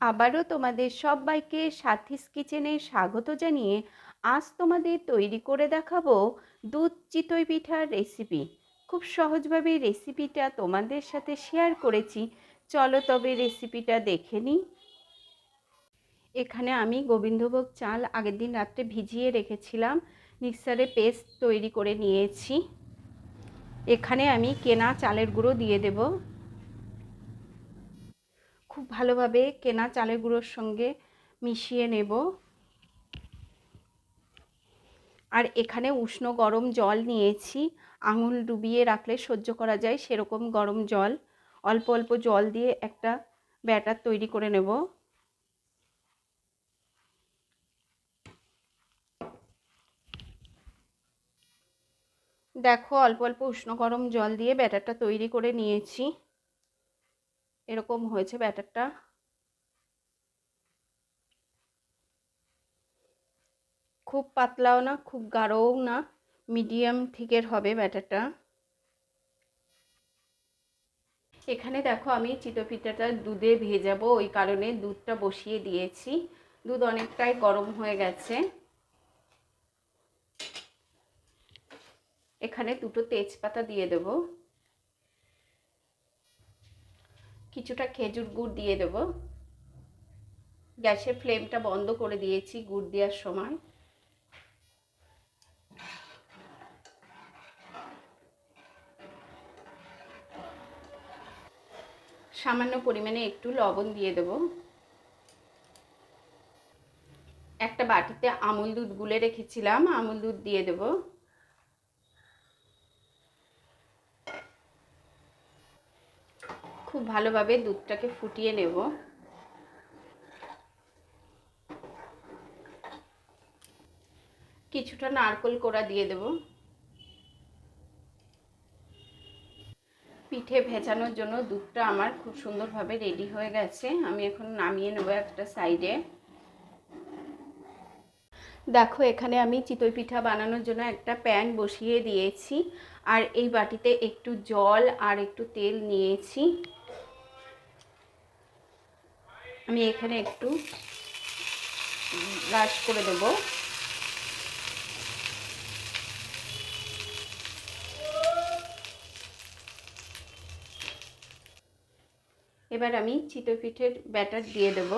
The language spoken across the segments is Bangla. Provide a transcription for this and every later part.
আবারও তোমাদের সবাইকে সাথীস কিচেনে স্বাগত জানিয়ে আজ তোমাদের তৈরি করে দেখাবো দুধ চিতই পিঠার রেসিপি। খুব সহজভাবে রেসিপিটা তোমাদের সাথে শেয়ার করেছি, চলো তবে রেসিপিটা দেখে নিই। এখানে আমি গোবিন্দভোগ চাল আগের দিন রাত্রে ভিজিয়ে রেখেছিলাম, মিক্সারে পেস্ট তৈরি করে নিয়েছি। এখানে আমি কেনা চালের গুঁড়ো দিয়ে দেব। খুব ভালোভাবে কেনা চালের গুঁড়োর সঙ্গে মিশিয়ে নেব। আর এখানে উষ্ণ গরম জল নিয়েছি, আঙুল ডুবিয়ে রাখলে সহ্য করা যায় সেরকম গরম জল। অল্প অল্প জল দিয়ে একটা ব্যাটার তৈরি করে নেব। দেখো, অল্প অল্প উষ্ণ গরম জল দিয়ে ব্যাটারটা তৈরি করে নিয়েছি। এরকম হয়েছে ব্যাটারটা। খুব পাতলাও না, খুব গাঢ়ও না, মিডিয়াম থিকের হবে ব্যাটারটা। এখানে দেখো, আমি চিতই পিঠাটা দুধে ভেজাবো, ওই কারণে দুধটা বসিয়ে দিয়েছি। দুধ অনেকটাই গরম হয়ে গেছে। এখানে দুটো তেজপাতা দিয়ে দেব, কিছুটা খেজুর গুড় দিয়ে দেব। গ্যাসের ফ্লেমটা বন্ধ করে দিয়েছি গুড় দেওয়ার সময়। সামান্য পরিমাণে একটু লবণ দিয়ে দেব। একটা বাটিতে আমুল দুধ গুলে রেখেছিলাম, আমুল দুধ দিয়ে দেব। খুব ভালোভাবে দুধটাকে ফুটিয়ে নেব। কিছুটা নারকেল কোড়া দিয়ে দেব। পিঠে ভেজানোর জন্য দুধটা আমার খুব সুন্দরভাবে রেডি হয়ে গেছে। আমি এখন নামিয়ে নেব একটা সাইডে। দেখো, এখানে আমি চিতই পিঠা বানানোর জন্য একটা প্যান বসিয়ে দিয়েছি, আর এই বাটিতে একটু জল আর একটু তেল নিয়েছি। আমি এখানে একটু ব্রাশ করে দেব। এবার আমি চিতই পিঠের ব্যাটার দিয়ে দেব।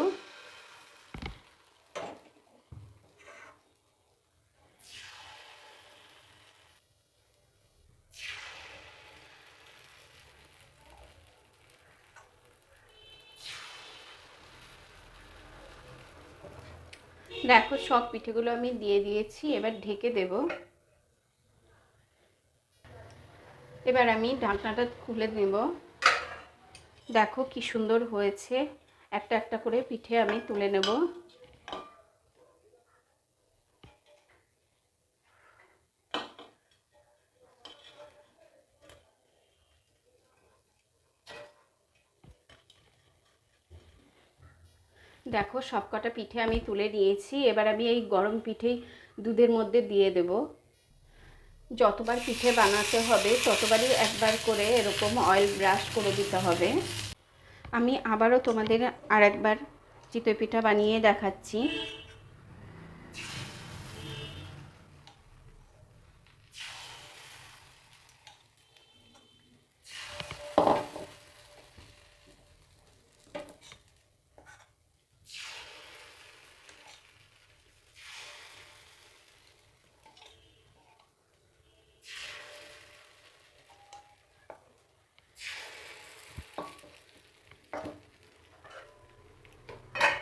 দেখো, সব পিঠেগুলো আমি দিয়ে দিয়েছি, এবার ঢেকে দেব। এবার আমি ঢাকনাটা খুলে দেব। দেখো কি সুন্দর হয়েছে। একটা একটা করে পিঠে আমি তুলে নেব। দেখো, সবকটা পিঠে আমি তুলে নিয়েছি। এবার আমি এই গরম পিঠেই দুধের মধ্যে দিয়ে দেব। যতবার পিঠে বানাতে হবে ততবারই একবার করে এরকম অয়েল ব্রাশ করে দিতে হবে। আমি আবারও তোমাদের আর একবার চিতই পিঠা বানিয়ে দেখাচ্ছি।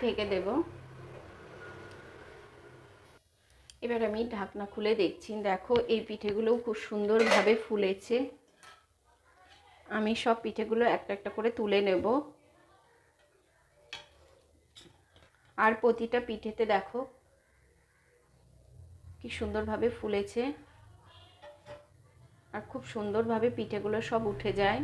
ঢেকে দেব। এবার আমি ঢাকনা খুলে দেখছি। দেখো, এই পিঠেগুলোও খুব সুন্দরভাবে ফুলেছে। আমি সব পিঠেগুলো একটা একটা করে তুলে নেব। আর প্রতিটা পিঠেতে দেখো কি সুন্দরভাবে ফুলেছে, আর খুব সুন্দরভাবে পিঠেগুলো সব উঠে যায়।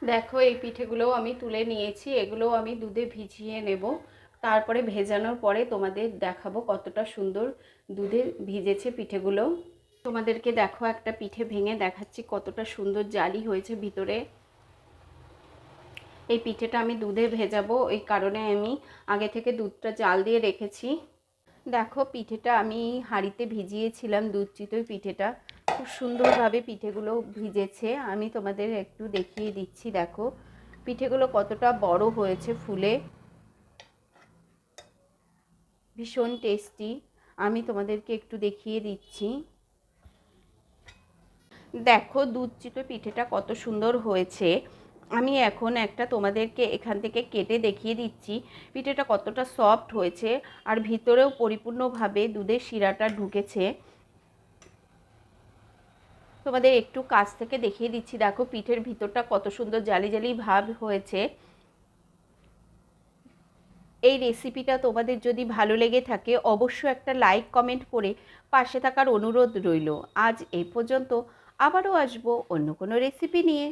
দেখো, এই পিঠেগুলোও আমি তুলে নিয়েছি। এগুলোও আমি দুধে ভিজিয়ে নেব। তারপরে ভেজানোর পরে তোমাদের দেখাবো কতটা সুন্দর দুধে ভিজেছে পিঠেগুলো। তোমাদেরকে দেখো একটা পিঠে ভেঙে দেখাচ্ছি কতটা সুন্দর জালি হয়েছে ভিতরে। এই পিঠেটা আমি দুধে ভেজাবো, এই কারণে আমি আগে থেকে দুধটা জাল দিয়ে রেখেছি। দেখো পিঠেটা আমি হাঁড়িতে ভিজিয়েছিলাম, দুধ চিতই পিঠেটা খুব সুন্দরভাবে পিঠেগুলো ভিজেছে। আমি তোমাদের একটু দেখিয়ে দিচ্ছি, দেখো পিঠেগুলো কতটা বড় হয়েছে ফুলে, ভীষণ টেস্টি। আমি তোমাদেরকে একটু দেখিয়ে দিচ্ছি, দেখো দুধ চিতই পিঠেটা কত সুন্দর হয়েছে। আমি এখন একটা তোমাদেরকে এখান থেকে কেটে দেখিয়ে দিচ্ছি পিঠেটা কতটা সফট হয়েছে, আর ভিতরেও পরিপূর্ণভাবে দুধের শিরাটা ঢুকেছে। তোমাদের একটু কাছ থেকে দেখিয়ে দিচ্ছি, দেখো পিঠের ভিতরটা কত সুন্দর জালি জালি ভাব হয়েছে। এই রেসিপিটা তোমাদের যদি ভালো লেগে থাকে অবশ্যই একটা লাইক কমেন্ট করে পাশে থাকার অনুরোধ রইল। আজ এই পর্যন্ত, আবারও আসবো অন্য কোনো রেসিপি নিয়ে।